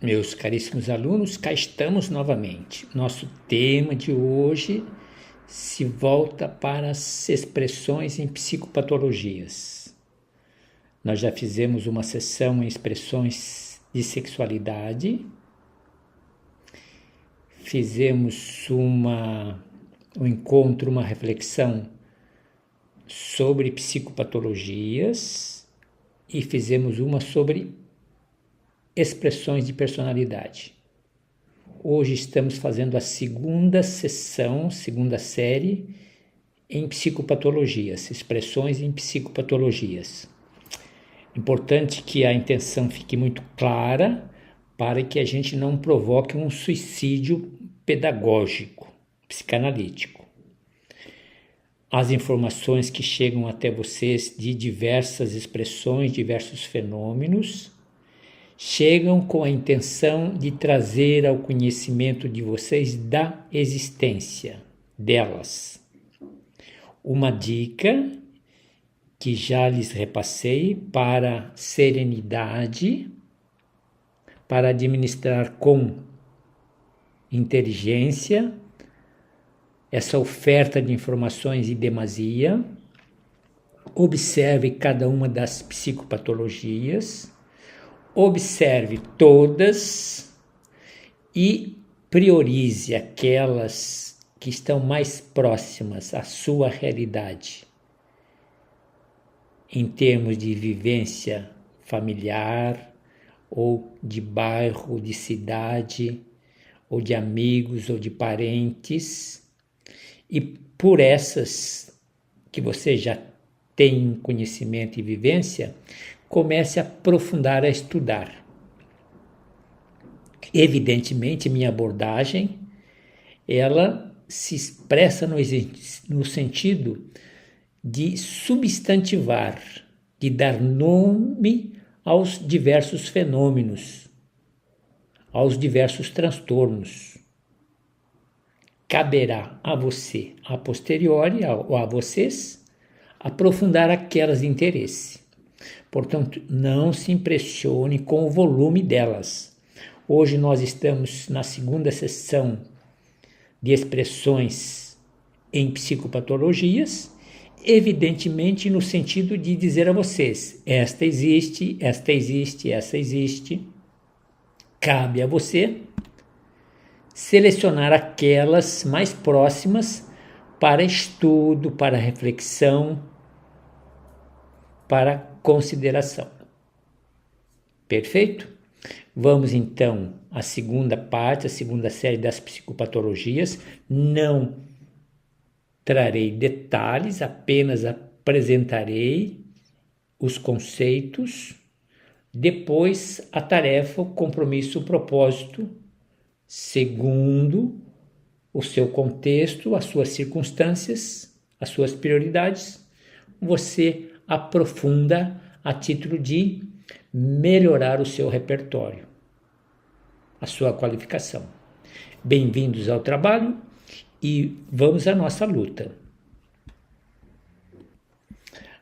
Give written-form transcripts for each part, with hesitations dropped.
Meus caríssimos alunos, cá estamos novamente. Nosso tema de hoje se volta para as expressões em psicopatologias. Nós já fizemos uma sessão em expressões de sexualidade, fizemos um encontro, uma reflexão sobre psicopatologias e fizemos uma sobre expressões de personalidade. Hoje estamos fazendo a segunda sessão, segunda série em psicopatologias, expressões em psicopatologias. Importante que a intenção fique muito clara para que a gente não provoque um suicídio pedagógico, psicanalítico. As informações que chegam até vocês de diversas expressões, diversos fenômenos, chegam com a intenção de trazer ao conhecimento de vocês da existência delas. Uma dica que já lhes repassei para serenidade, para administrar com inteligência essa oferta de informações em demasia. Observe cada uma das psicopatologias, observe todas e priorize aquelas que estão mais próximas à sua realidade, em termos de vivência familiar, ou de bairro, de cidade, ou de amigos, ou de parentes. E por essas que você já tem conhecimento e vivência, comece a aprofundar, a estudar. Evidentemente, minha abordagem, ela se expressa no sentido de substantivar, de dar nome aos diversos fenômenos, aos diversos transtornos. Caberá a você, a posteriori, ou a vocês, aprofundar aquelas de interesse. Portanto, não se impressione com o volume delas. Hoje nós estamos na segunda sessão de expressões em psicopatologias, evidentemente no sentido de dizer a vocês, esta existe, esta existe, essa existe. Cabe a você selecionar aquelas mais próximas para estudo, para reflexão, para consideração. Perfeito? Vamos então à segunda parte, a segunda série das psicopatologias. Não trarei detalhes, apenas apresentarei os conceitos, depois a tarefa, o compromisso, o propósito, segundo o seu contexto, as suas circunstâncias, as suas prioridades, você aprofunda a título de melhorar o seu repertório, a sua qualificação. Bem-vindos ao trabalho e vamos à nossa luta.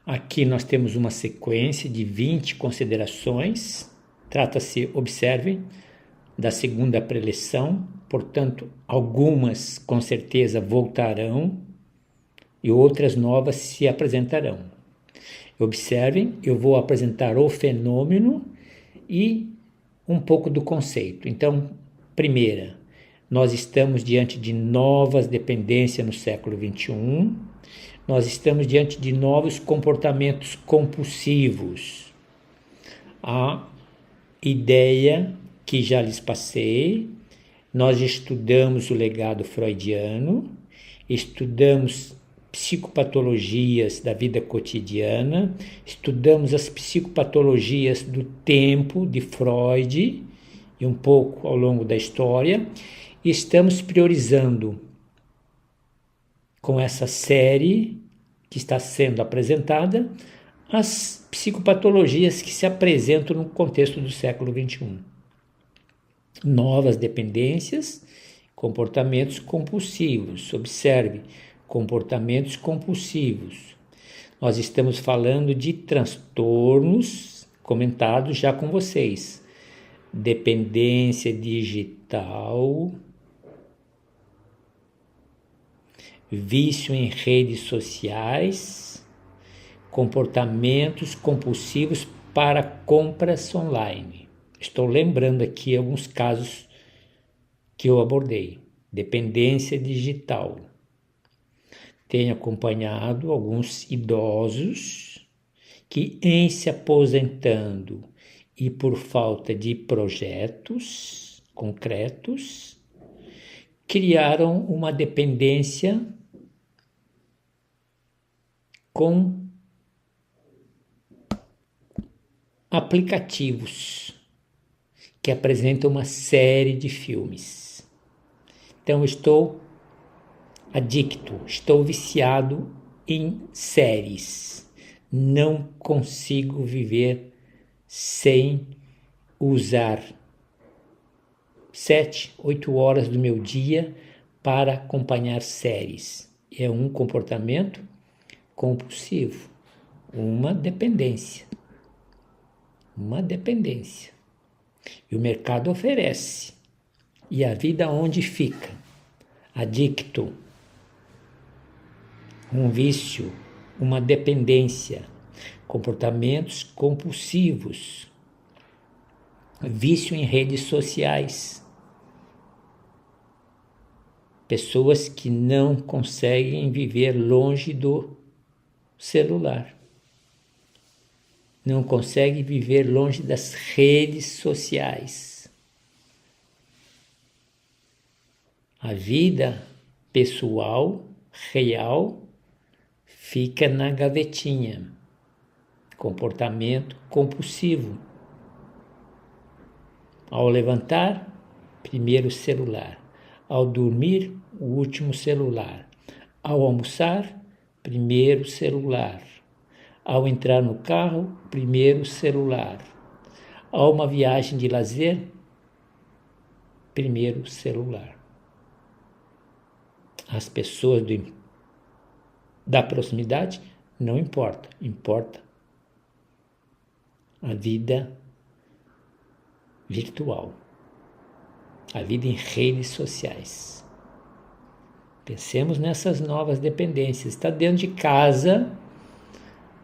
Aqui nós temos uma sequência de 20 considerações. Trata-se, observem, da segunda preleção, portanto, algumas com certeza voltarão e outras novas se apresentarão. Observem, eu vou apresentar o fenômeno e um pouco do conceito. Então, primeira, nós estamos diante de novas dependências no século XXI, nós estamos diante de novos comportamentos compulsivos. A ideia que já lhes passei, nós estudamos o legado freudiano, estudamos psicopatologias da vida cotidiana, estudamos as psicopatologias do tempo de Freud e um pouco ao longo da história, e estamos priorizando com essa série que está sendo apresentada as psicopatologias que se apresentam no contexto do século XXI. Novas dependências, comportamentos compulsivos. Observe, comportamentos compulsivos. Nós estamos falando de transtornos comentados já com vocês. dependência digital, vício em redes sociais, comportamentos compulsivos para compras online. Estou lembrando aqui alguns casos que eu abordei. Dependência digital. Tenho acompanhado alguns idosos que, em se aposentando e por falta de projetos concretos, criaram uma dependência com aplicativos que apresentam uma série de filmes. Então estou adicto, estou viciado em séries. Não consigo viver sem usar 7, 8 horas do meu dia para acompanhar séries. É um comportamento compulsivo, uma dependência. Uma dependência. E o mercado oferece. E a vida onde fica? Adicto. Um vício, uma dependência. Comportamentos compulsivos. Vício em redes sociais. Pessoas que não conseguem viver longe do celular. Não conseguem viver longe das redes sociais. A vida pessoal, real, fica na gavetinha. Comportamento compulsivo. Ao levantar, primeiro o celular. Ao dormir, o último celular. Ao almoçar, primeiro celular. Ao entrar no carro, primeiro celular. A uma viagem de lazer, primeiro celular. As pessoas da proximidade não importa, importa a vida virtual, a vida em redes sociais. Pensemos nessas novas dependências. Está dentro de casa,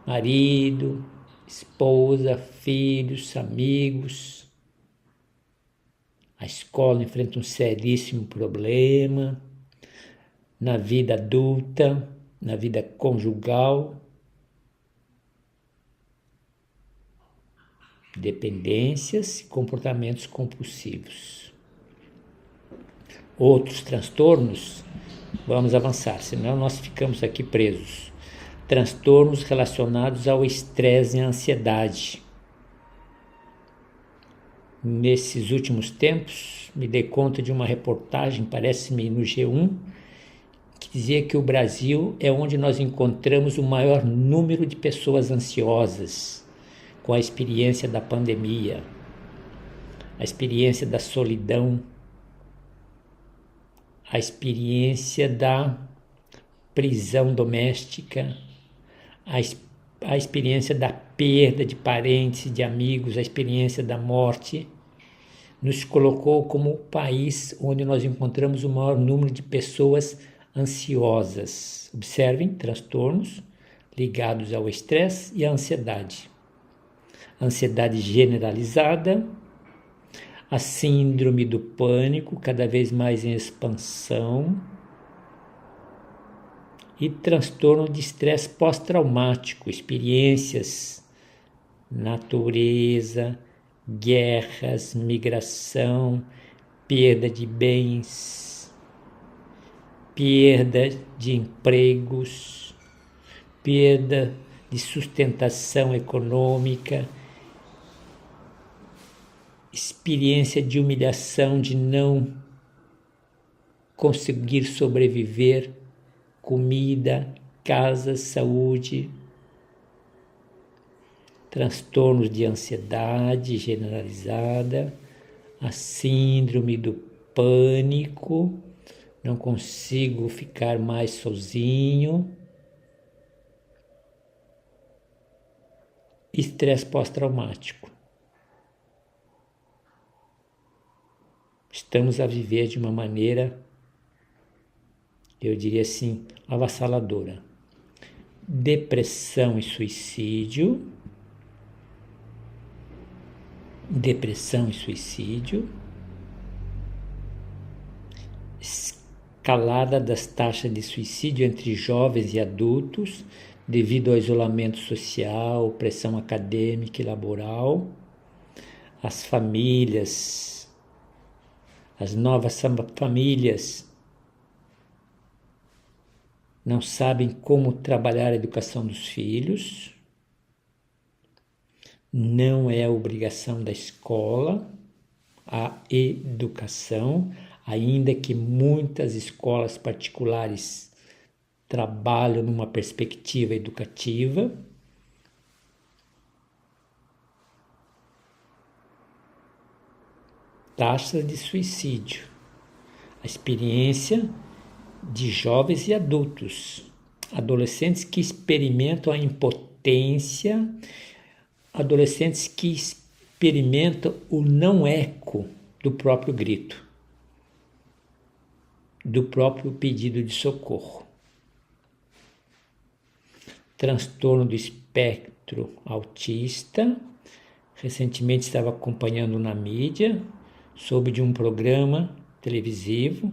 marido, esposa, filhos, amigos. A escola enfrenta um seríssimo problema. Na vida adulta, na vida conjugal. Dependências e comportamentos compulsivos. Outros transtornos, vamos avançar, senão nós ficamos aqui presos. Transtornos relacionados ao estresse e à ansiedade. Nesses últimos tempos, me dei conta de uma reportagem, parece-me no G1, que dizia que o Brasil é onde nós encontramos o maior número de pessoas ansiosas com a experiência da pandemia, a experiência da solidão, a experiência da prisão doméstica, a experiência da perda de parentes, de amigos, a experiência da morte, nos colocou como o país onde nós encontramos o maior número de pessoas ansiosas. Observem, transtornos ligados ao estresse e à ansiedade. Ansiedade generalizada, a síndrome do pânico, cada vez mais em expansão, e transtorno de estresse pós-traumático, experiências, natureza, guerras, migração, perda de bens, perda de empregos, perda de sustentação econômica, experiência de humilhação, de não conseguir sobreviver, comida, casa, saúde, transtornos de ansiedade generalizada, a síndrome do pânico, não consigo ficar mais sozinho, estresse pós-traumático. estamos a viver de uma maneira, eu diria assim, avassaladora. Depressão e suicídio, escalada das taxas de suicídio entre jovens e adultos devido ao isolamento social, pressão acadêmica e laboral, as famílias, as novas famílias não sabem como trabalhar a educação dos filhos, não é obrigação da escola a educação, ainda que muitas escolas particulares trabalham numa perspectiva educativa. Taxas de suicídio, a experiência de jovens e adultos, adolescentes que experimentam a impotência, adolescentes que experimentam o não eco do próprio grito, do próprio pedido de socorro. Transtorno do espectro autista, recentemente estava acompanhando na mídia, soube de um programa televisivo,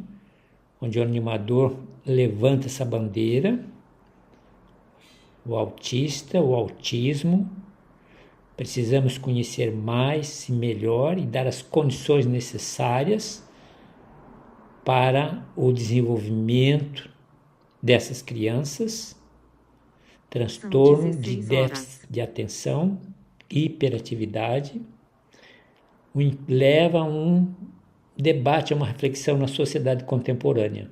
onde o animador levanta essa bandeira, o autista, o autismo. Precisamos conhecer mais e melhor e dar as condições necessárias para o desenvolvimento dessas crianças. Transtorno de déficit de atenção, hiperatividade, leva a um debate, a uma reflexão na sociedade contemporânea.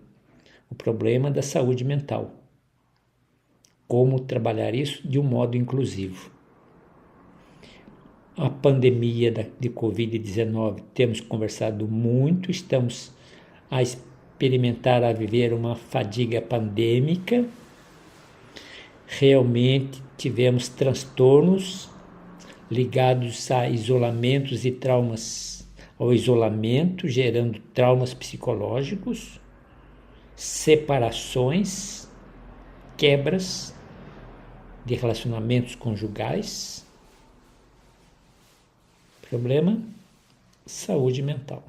O problema da saúde mental. Como trabalhar isso de um modo inclusivo. A pandemia de Covid-19, temos conversado muito, estamos a experimentar, a viver uma fadiga pandêmica. Realmente tivemos transtornos ligados a isolamentos e traumas, ao isolamento, gerando traumas psicológicos, separações, quebras de relacionamentos conjugais. Problema, saúde mental.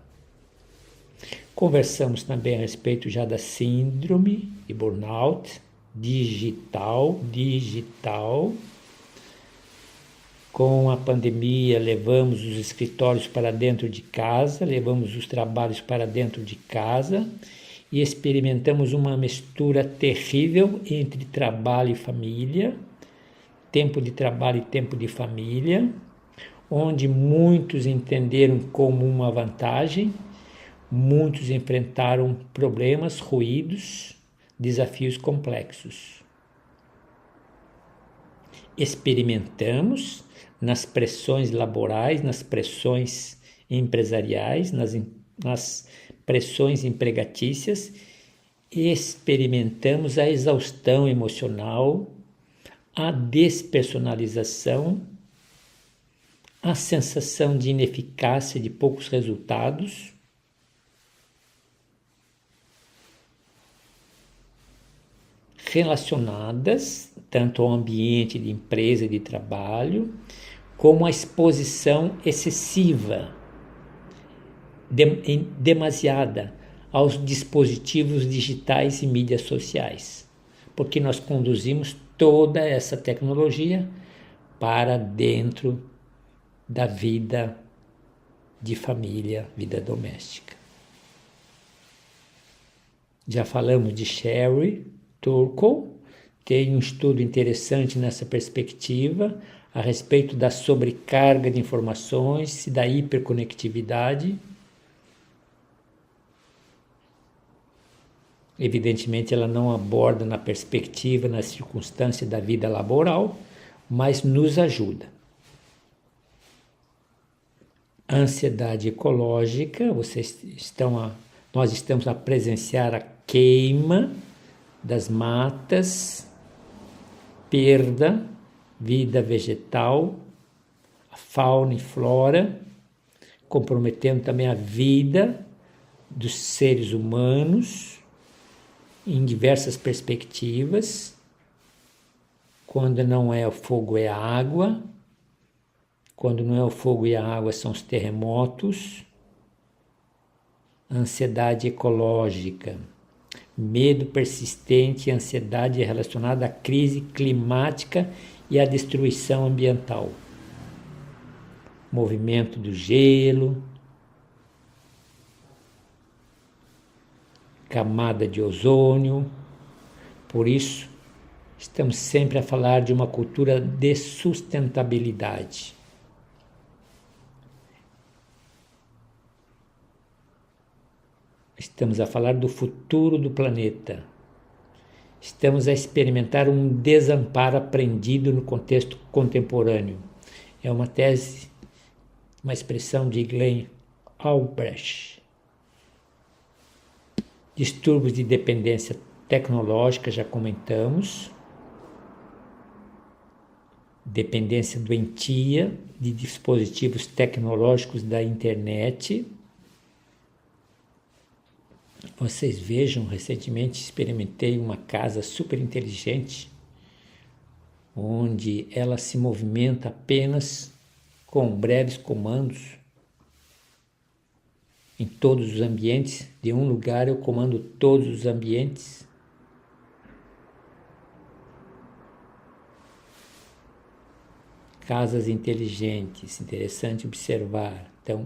Conversamos também a respeito já da síndrome de burnout, digital. Com a pandemia, levamos os escritórios para dentro de casa, levamos os trabalhos para dentro de casa e experimentamos uma mistura terrível entre trabalho e família, tempo de trabalho e tempo de família, onde muitos entenderam como uma vantagem, muitos enfrentaram problemas, ruídos, desafios complexos. Experimentamos nas pressões laborais, nas pressões empresariais, nas pressões empregatícias, experimentamos a exaustão emocional, a despersonalização, a sensação de ineficácia, de poucos resultados, relacionadas tanto ao ambiente de empresa e de trabalho, como a exposição excessiva, demasiada aos dispositivos digitais e mídias sociais, porque nós conduzimos toda essa tecnologia para dentro da vida de família, vida doméstica. Já falamos de Sherry Turkle, tem um estudo interessante nessa perspectiva a respeito da sobrecarga de informações e da hiperconectividade. Evidentemente, ela não aborda na perspectiva, na circunstância da vida laboral, mas nos ajuda. Ansiedade ecológica, nós estamos a presenciar a queima das matas, perda, vida vegetal, a fauna e flora, comprometendo também a vida dos seres humanos em diversas perspectivas. Quando não é o fogo, é a água. Quando não é o fogo e a água, são os terremotos. Ansiedade ecológica, medo persistente e ansiedade relacionada à crise climática e à destruição ambiental. Movimento do gelo, camada de ozônio. Por isso, estamos sempre a falar de uma cultura de sustentabilidade. Estamos a falar do futuro do planeta. Estamos a experimentar um desamparo aprendido no contexto contemporâneo. É uma tese, uma expressão de Glenn Albrecht. Distúrbios de dependência tecnológica, já comentamos. Dependência doentia de dispositivos tecnológicos da internet. Vocês vejam, recentemente experimentei uma casa super inteligente, onde ela se movimenta apenas com breves comandos. Em todos os ambientes, de um lugar eu comando todos os ambientes. Casas inteligentes, interessante observar. Então,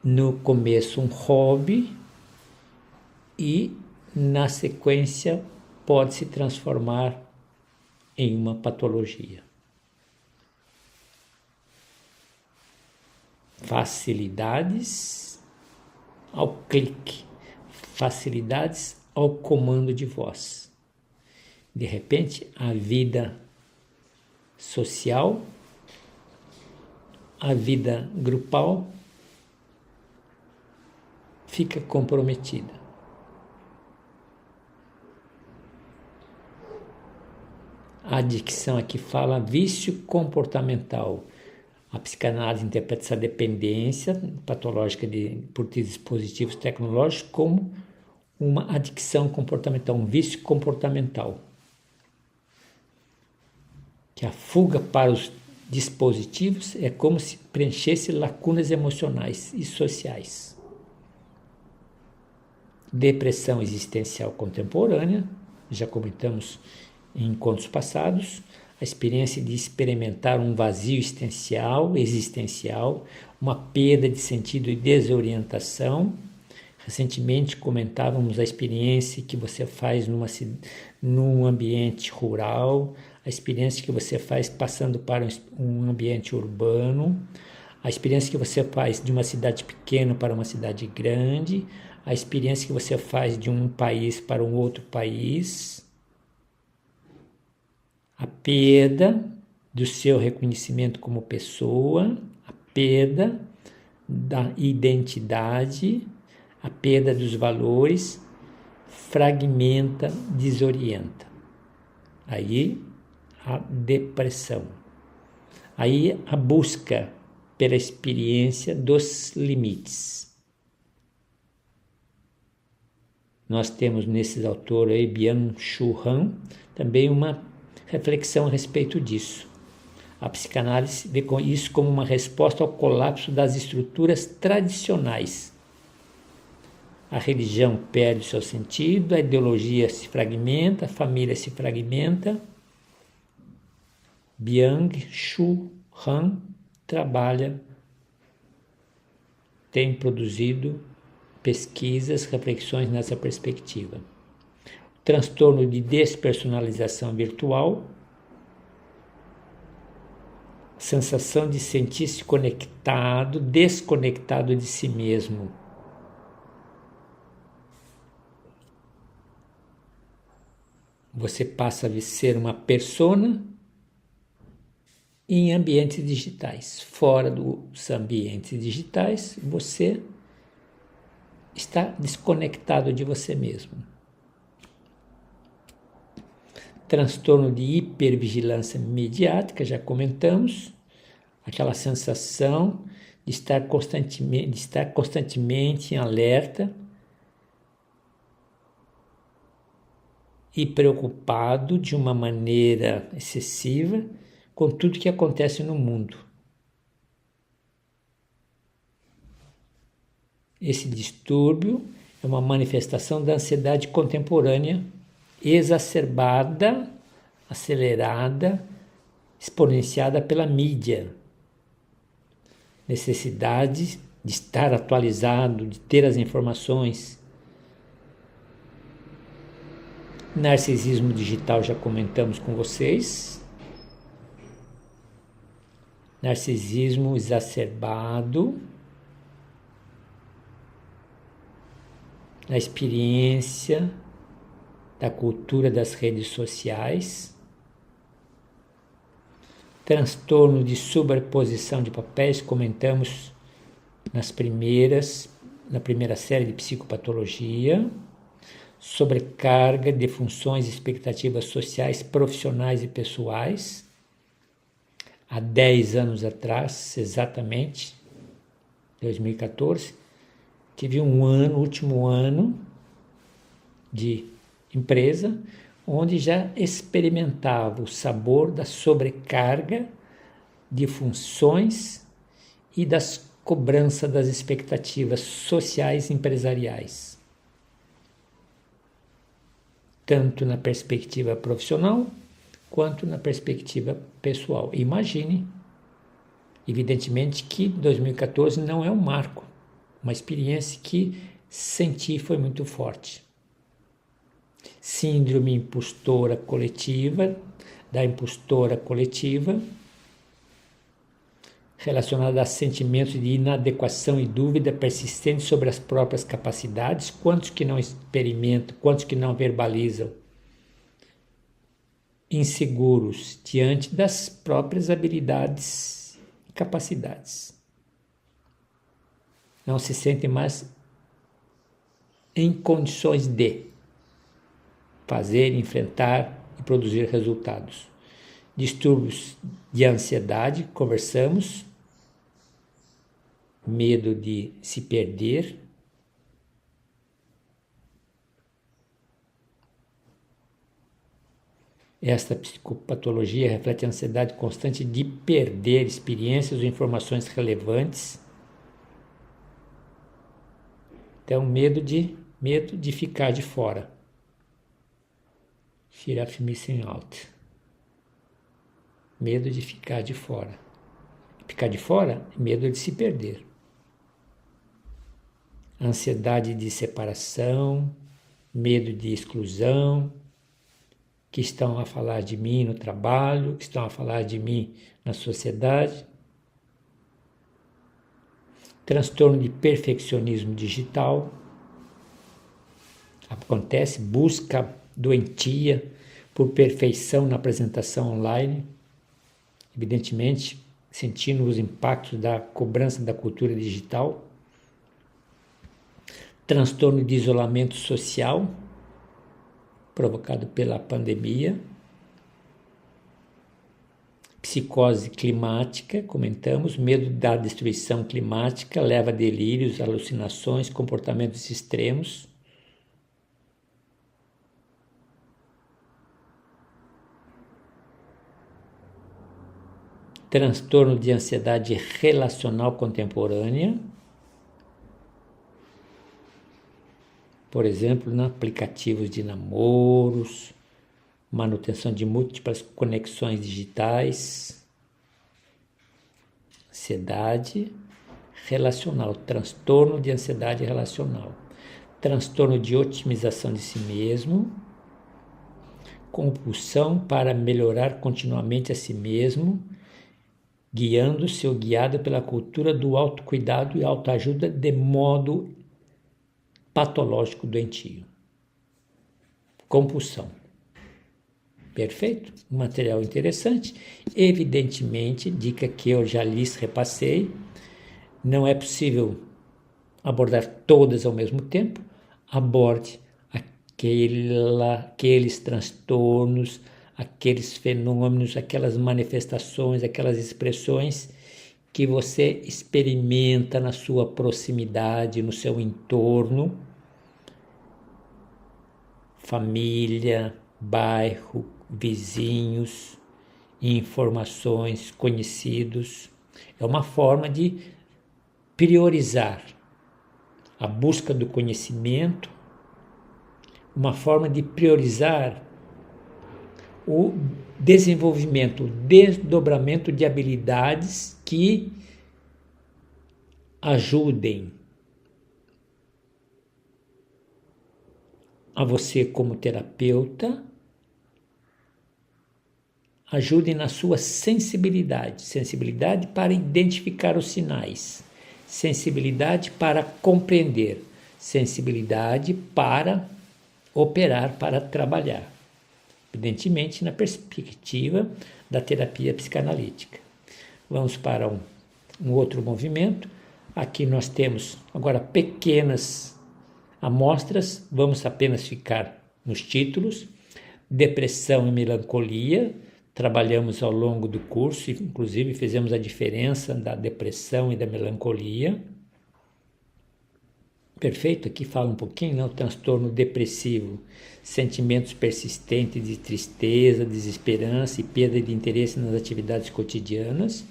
no começo um hobby, e na sequência pode se transformar em uma patologia. Facilidades ao clique, facilidades ao comando de voz. De repente, a vida social, a vida grupal fica comprometida. A dicção aqui fala vício comportamental. A psicanálise interpreta essa dependência patológica por dispositivos tecnológicos como uma adicção comportamental, um vício comportamental. Que a fuga para os dispositivos é como se preenchesse lacunas emocionais e sociais. Depressão existencial contemporânea, já comentamos em encontros passados, a experiência de experimentar um vazio existencial, uma perda de sentido e desorientação. Recentemente comentávamos a experiência que você faz num ambiente rural, a experiência que você faz passando para um ambiente urbano, a experiência que você faz de uma cidade pequena para uma cidade grande, a experiência que você faz de um país para um outro país. A perda do seu reconhecimento como pessoa, a perda da identidade, a perda dos valores, fragmenta, desorienta. Aí a depressão. Aí a busca pela experiência dos limites. Nós temos nesse autor aí, Byung-Chul Han, também uma reflexão a respeito disso. A psicanálise vê isso como uma resposta ao colapso das estruturas tradicionais. A religião perde seu sentido, a ideologia se fragmenta, a família se fragmenta. Byung-Chul Han tem produzido pesquisas, reflexões nessa perspectiva. Transtorno de despersonalização virtual, sensação de sentir-se desconectado de si mesmo. Você passa a ser uma persona em ambientes digitais. Fora dos ambientes digitais, você está desconectado de você mesmo. Transtorno de hipervigilância mediática, já comentamos, aquela sensação de estar constantemente em alerta e preocupado de uma maneira excessiva com tudo que acontece no mundo. Esse distúrbio é uma manifestação da ansiedade contemporânea, exacerbada, acelerada, exponenciada pela mídia. Necessidade de estar atualizado, de ter as informações. Narcisismo digital já comentamos com vocês. Narcisismo exacerbado. Na experiência da cultura das redes sociais. Transtorno de sobreposição de papéis, comentamos na primeira série de psicopatologia. Sobrecarga de funções e expectativas sociais, profissionais e pessoais. Há 10 anos atrás, exatamente, 2014, tive último ano de empresa, onde já experimentava o sabor da sobrecarga de funções e das cobranças das expectativas sociais e empresariais. Tanto na perspectiva profissional, quanto na perspectiva pessoal. Imagine, evidentemente, que 2014 não é um marco, uma experiência que senti foi muito forte. Síndrome da impostora coletiva, relacionada a sentimentos de inadequação e dúvida persistente sobre as próprias capacidades, quantos que não experimentam, quantos que não verbalizam, inseguros diante das próprias habilidades e capacidades. Não se sentem mais em condições de fazer, enfrentar e produzir resultados. Distúrbios de ansiedade, conversamos. Medo de se perder. Esta psicopatologia reflete a ansiedade constante de perder experiências ou informações relevantes. Então, medo de ficar de fora. Fear of missing out. Medo de ficar de fora. Ficar de fora, medo de se perder. Ansiedade de separação, medo de exclusão, que estão a falar de mim no trabalho, que estão a falar de mim na sociedade. Transtorno de perfeccionismo digital. Acontece, busca doentia por perfeição na apresentação online. Evidentemente, sentindo os impactos da cobrança da cultura digital. Transtorno de isolamento social, provocado pela pandemia. Psicose climática, comentamos, medo da destruição climática, leva a delírios, alucinações, comportamentos extremos. Transtorno de ansiedade relacional contemporânea, por exemplo, em aplicativos de namoros, manutenção de múltiplas conexões digitais, ansiedade relacional, transtorno de ansiedade relacional, transtorno de otimização de si mesmo, compulsão para melhorar continuamente a si mesmo, guiando-se ou guiado pela cultura do autocuidado e autoajuda de modo patológico doentio. Compulsão. Perfeito? Um material interessante. Evidentemente, dica que eu já lhes repassei, não é possível abordar todas ao mesmo tempo. Aborde aqueles transtornos, aqueles fenômenos, aquelas manifestações, aquelas expressões que você experimenta na sua proximidade, no seu entorno, família, bairro, vizinhos, informações, conhecidos. É uma forma de priorizar a busca do conhecimento, uma forma de priorizar o desenvolvimento, o desdobramento de habilidades que ajudem a você como terapeuta, ajudem na sua sensibilidade para identificar os sinais, sensibilidade para compreender, sensibilidade para operar, para trabalhar, evidentemente na perspectiva da terapia psicanalítica. Vamos para um outro movimento. Aqui nós temos agora pequenas amostras, vamos apenas ficar nos títulos. Depressão e melancolia, trabalhamos ao longo do curso, inclusive fizemos a diferença da depressão e da melancolia. Perfeito, aqui fala um pouquinho, né? O transtorno depressivo, sentimentos persistentes de tristeza, desesperança e perda de interesse nas atividades cotidianas.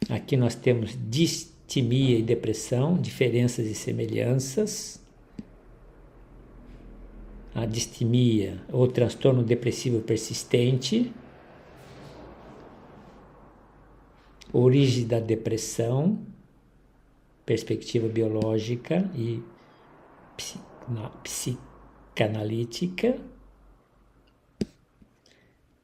Aqui nós temos distimia e depressão, diferenças e semelhanças. A distimia, ou transtorno depressivo persistente. Origem da depressão, perspectiva biológica e psicanalítica.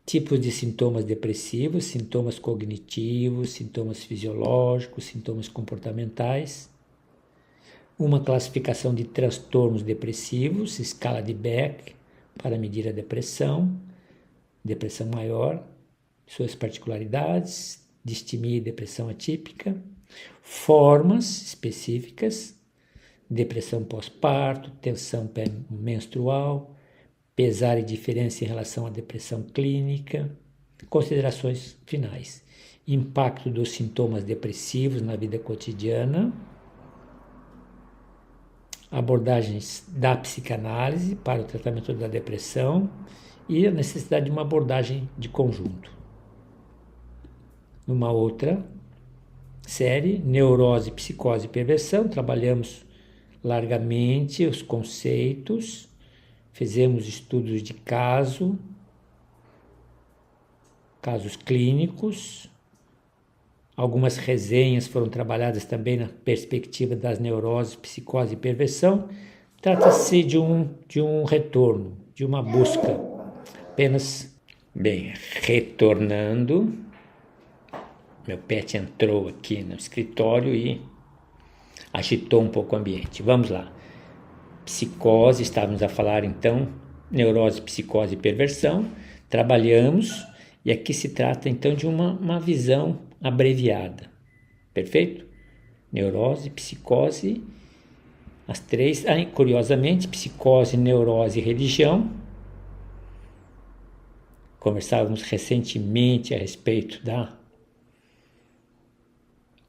Tipos de sintomas depressivos, sintomas cognitivos, sintomas fisiológicos, sintomas comportamentais. Uma classificação de transtornos depressivos, escala de Beck, para medir a depressão maior, suas particularidades, distimia e depressão atípica, formas específicas, depressão pós-parto, tensão menstrual, pesar e diferença em relação à depressão clínica, considerações finais, impacto dos sintomas depressivos na vida cotidiana, abordagens da psicanálise para o tratamento da depressão e a necessidade de uma abordagem de conjunto. Numa outra série, neurose, psicose e perversão, trabalhamos largamente os conceitos, fizemos estudos de casos clínicos, algumas resenhas foram trabalhadas também na perspectiva das neuroses, psicose e perversão. Trata-se de um retorno, de uma busca, apenas, retornando. Meu pet entrou aqui no escritório e agitou um pouco o ambiente. Vamos lá. Psicose, estávamos a falar então, neurose, psicose e perversão. Trabalhamos e aqui se trata então de uma visão abreviada. Perfeito? Neurose, psicose, as três. Curiosamente, psicose, neurose e religião. Conversávamos recentemente a respeito da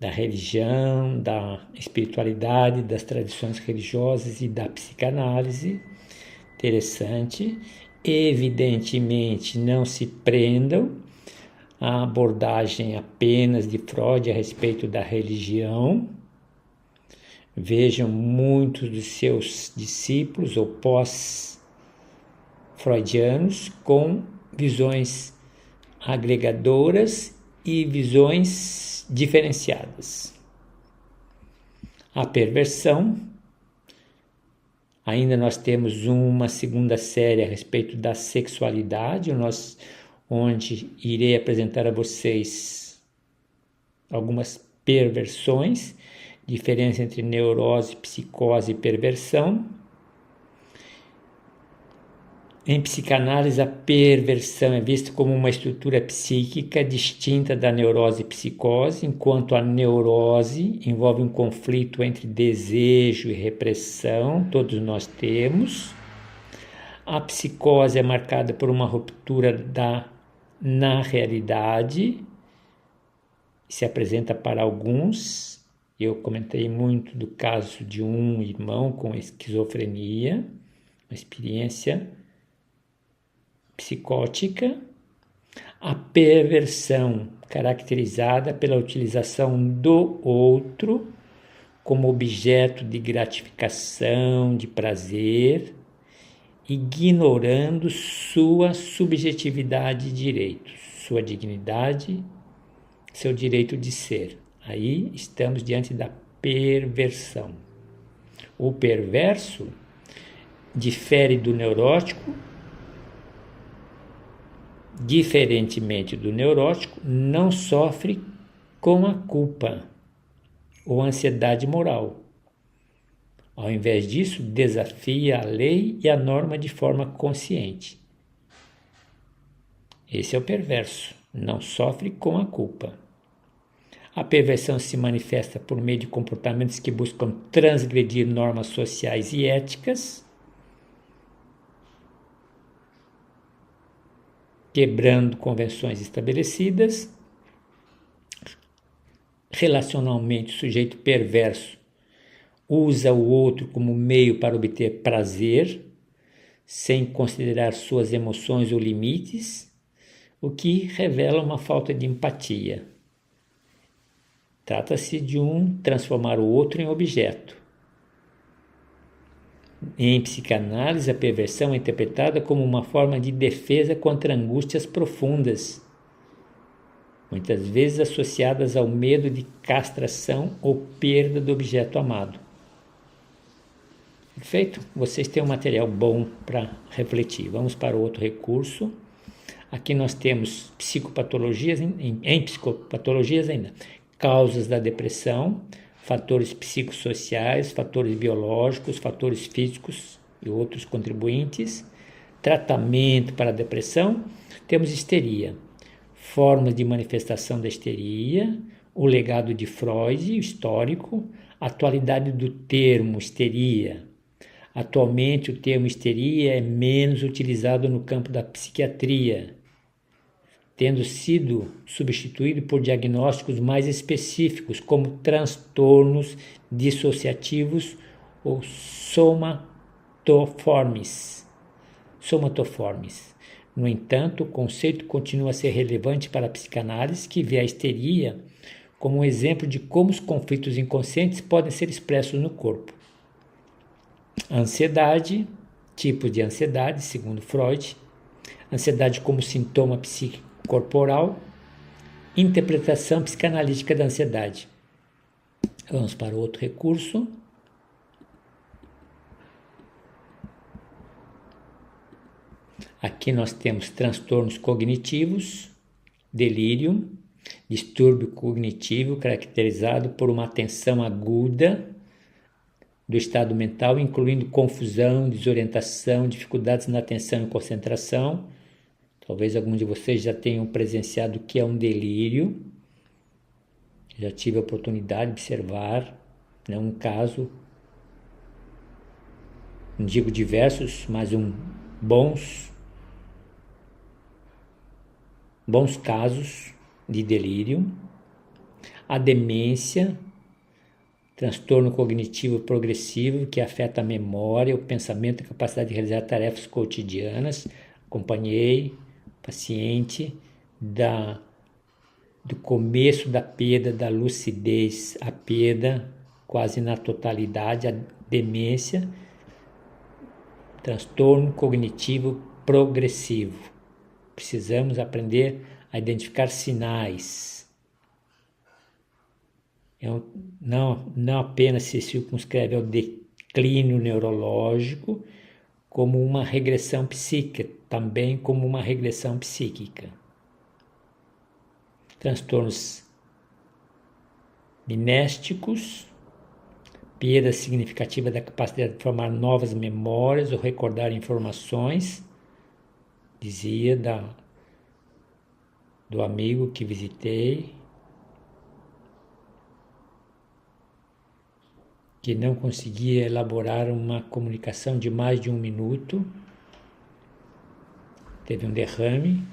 religião, da espiritualidade, das tradições religiosas e da psicanálise. Interessante. Evidentemente, não se prendam à abordagem apenas de Freud a respeito da religião. Vejam muitos dos seus discípulos ou pós-freudianos com visões agregadoras e visões diferenciadas. A perversão, ainda nós temos uma segunda série a respeito da sexualidade, onde irei apresentar a vocês algumas perversões, diferença entre neurose, psicose e perversão. Em psicanálise, a perversão é vista como uma estrutura psíquica distinta da neurose e psicose, enquanto a neurose envolve um conflito entre desejo e repressão, todos nós temos. A psicose é marcada por uma ruptura da Na realidade, se apresenta para alguns. Eu comentei muito do caso de um irmão com esquizofrenia, uma experiência psicótica. A perversão, caracterizada pela utilização do outro como objeto de gratificação, de prazer, ignorando sua subjetividade e direitos, sua dignidade, seu direito de ser. Aí estamos diante da perversão. O perverso difere do neurótico. Diferentemente do neurótico, não sofre com a culpa ou ansiedade moral. Ao invés disso, desafia a lei e a norma de forma consciente. Esse é o perverso, não sofre com a culpa. A perversão se manifesta por meio de comportamentos que buscam transgredir normas sociais e éticas, quebrando convenções estabelecidas. Relacionalmente, o sujeito perverso usa o outro como meio para obter prazer, sem considerar suas emoções ou limites, o que revela uma falta de empatia. Trata-se de transformar o outro em objeto. Em psicanálise, a perversão é interpretada como uma forma de defesa contra angústias profundas, muitas vezes associadas ao medo de castração ou perda do objeto amado. Perfeito? Vocês têm um material bom para refletir. Vamos para outro recurso. Aqui nós temos psicopatologias, em psicopatologias ainda. Causas da depressão, fatores psicossociais, fatores biológicos, fatores físicos e outros contribuintes. Tratamento para a depressão, temos histeria. Formas de manifestação da histeria, o legado de Freud, o histórico, a atualidade do termo histeria. Atualmente o termo histeria é menos utilizado no campo da psiquiatria, tendo sido substituído por diagnósticos mais específicos, como transtornos dissociativos ou somatoformes. No entanto, o conceito continua a ser relevante para a psicanálise, que vê a histeria como um exemplo de como os conflitos inconscientes podem ser expressos no corpo. Ansiedade, tipos de ansiedade, segundo Freud. Ansiedade como sintoma psíquico corporal, interpretação psicanalítica da ansiedade. Vamos para outro recurso. Aqui nós temos transtornos cognitivos, delírio, distúrbio cognitivo caracterizado por uma atenção aguda do estado mental, incluindo confusão, desorientação, dificuldades na atenção e concentração. Talvez alguns de vocês já tenham presenciado o que é um delírio. Já tive a oportunidade de observar, um caso, não digo diversos, mas bons casos de delírio. A demência, transtorno cognitivo progressivo que afeta a memória, o pensamento e a capacidade de realizar tarefas cotidianas. Acompanhei paciente do começo da perda da lucidez, a perda quase na totalidade, a demência, transtorno cognitivo progressivo. Precisamos aprender a identificar sinais. Não apenas se circunscreve ao declínio neurológico, como uma regressão psíquica, também como uma regressão psíquica. Transtornos minésticos, perda significativa da capacidade de formar novas memórias ou recordar informações, dizia do amigo que visitei, que não conseguia elaborar uma comunicação de mais de 1 minuto, teve um derrame,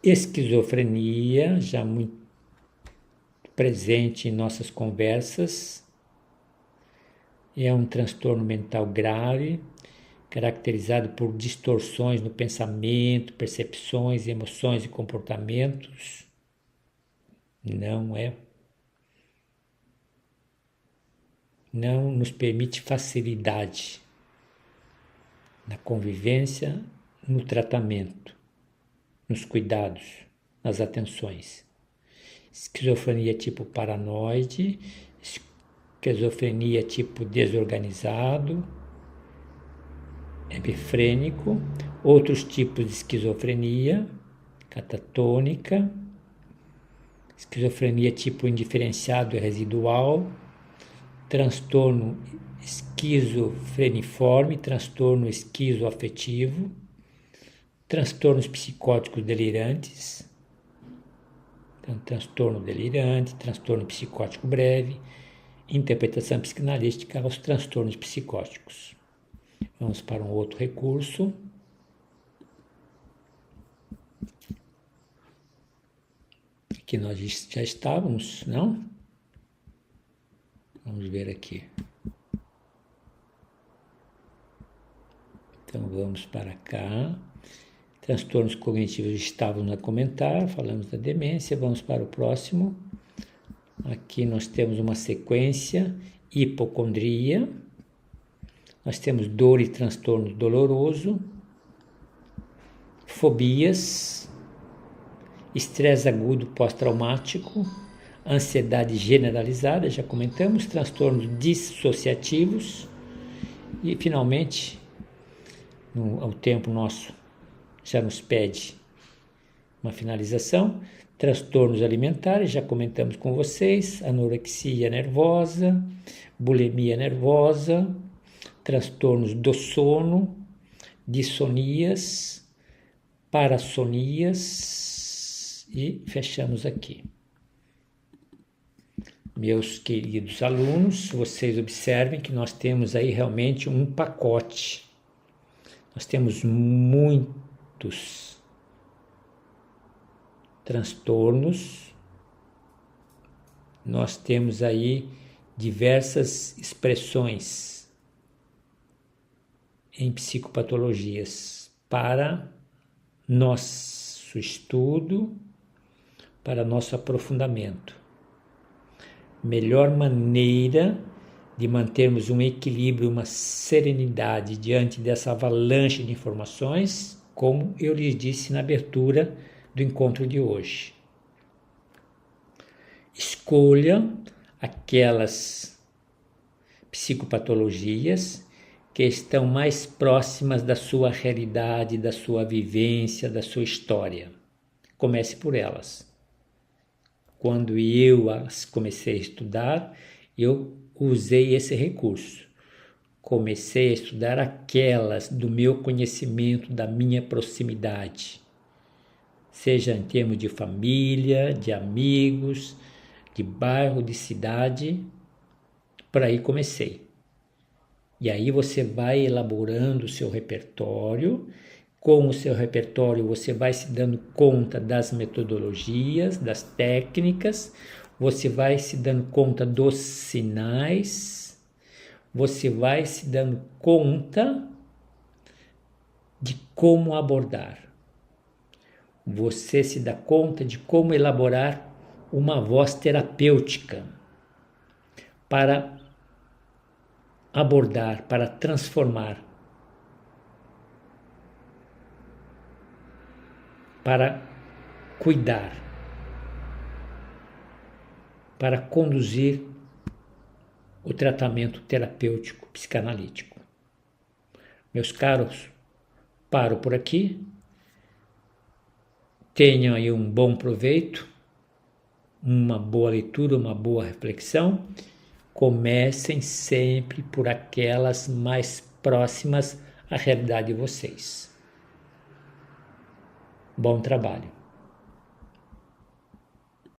Esquizofrenia, já muito presente em nossas conversas, é um transtorno mental grave, caracterizado por distorções no pensamento, percepções, emoções e comportamentos. Não nos permite facilidade na convivência, no tratamento, nos cuidados, nas atenções. Esquizofrenia tipo paranoide, esquizofrenia tipo desorganizado, epifrênico, outros tipos de esquizofrenia, catatônica, esquizofrenia tipo indiferenciado e residual, transtorno esquizofreniforme, transtorno esquizoafetivo, transtornos psicóticos delirantes, então, transtorno delirante, transtorno psicótico breve, interpretação psicanalística aos transtornos psicóticos. Vamos para um outro recurso. Aqui nós já estávamos, não? Vamos ver aqui. Então vamos para cá. Transtornos cognitivos estávamos a comentar, falamos da demência, vamos para o próximo. Aqui nós temos uma sequência, hipocondria, nós temos dor e transtorno doloroso, fobias, estresse agudo pós-traumático, ansiedade generalizada, já comentamos, transtornos dissociativos e, finalmente, o tempo nosso já nos pede uma finalização, transtornos alimentares, já comentamos com vocês, anorexia nervosa, bulimia nervosa, transtornos do sono, dissonias, parassonias e fechamos aqui. Meus queridos alunos, vocês observem que nós temos aí realmente um pacote. Nós temos muitos transtornos, nós temos aí diversas expressões em psicopatologias para nosso estudo, para nosso aprofundamento. Melhor maneira de mantermos um equilíbrio, uma serenidade diante dessa avalanche de informações, como eu lhes disse na abertura do encontro de hoje. Escolha aquelas psicopatologias que estão mais próximas da sua realidade, da sua vivência, da sua história. Comece por elas. Quando eu as comecei a estudar, eu usei esse recurso. Comecei a estudar aquelas do meu conhecimento, da minha proximidade. Seja em termos de família, de amigos, de bairro, de cidade, por aí comecei. E aí você vai elaborando o seu repertório. Com o seu repertório você vai se dando conta das metodologias, das técnicas, você vai se dando conta dos sinais, você vai se dando conta de como abordar. Você se dá conta de como elaborar uma voz terapêutica para abordar, para transformar, para cuidar, para conduzir o tratamento terapêutico psicanalítico. Meus caros, paro por aqui. Tenham aí um bom proveito, uma boa leitura, uma boa reflexão. Comecem sempre por aquelas mais próximas à realidade de vocês. Bom trabalho.